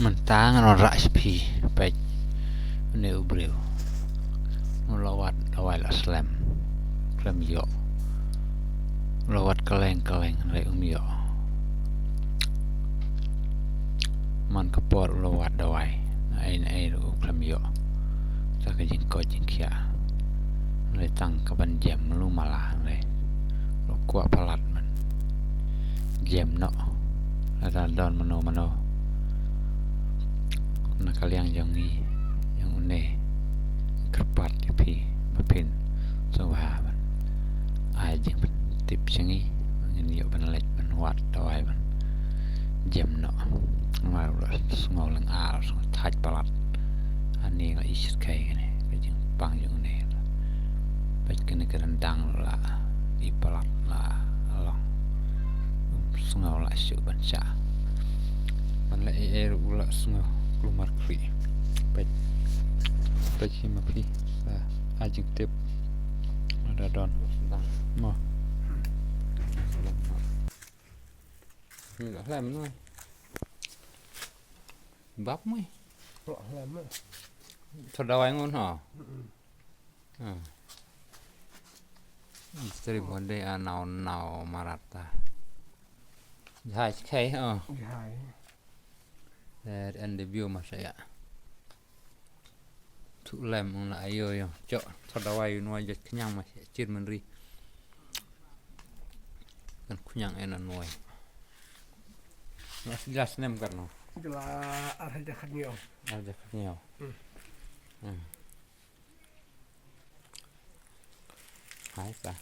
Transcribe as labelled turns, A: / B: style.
A: Mentang rak sepi baik ni ubriu melawat awal aslam klam yo lawat kaleng lai yo man kapor lawat dawai ai ru klam yo ta ka jingko jingkia lai tang kaban jam lu malah lai lo kuat palat man jam no ada don mano nakal yang jangi yang une kerpat pi mapin sowa ban ai jing tip changi ngin yo ban lek ban wat dawai ban jam no ma ngol lang ar thaj palat ani ga isit kai ne jing pang jung ne bait kene kerendang la i palat la long ngol la syu ban cha ban la ula ngol keluar kri baik mapi ajing tip ada don mo nggak lem thôi bắp mới thật đâu anh ngon hả istri bonde nào marata hai khay hả and the view mà saya thụ lem ông lại rồi chợ thật đâu ai nuôi giật nhang mà chết mình đi kan kunyang enan nuôi mas jelas nem kan no
B: jelas ada khanyau
A: hai sa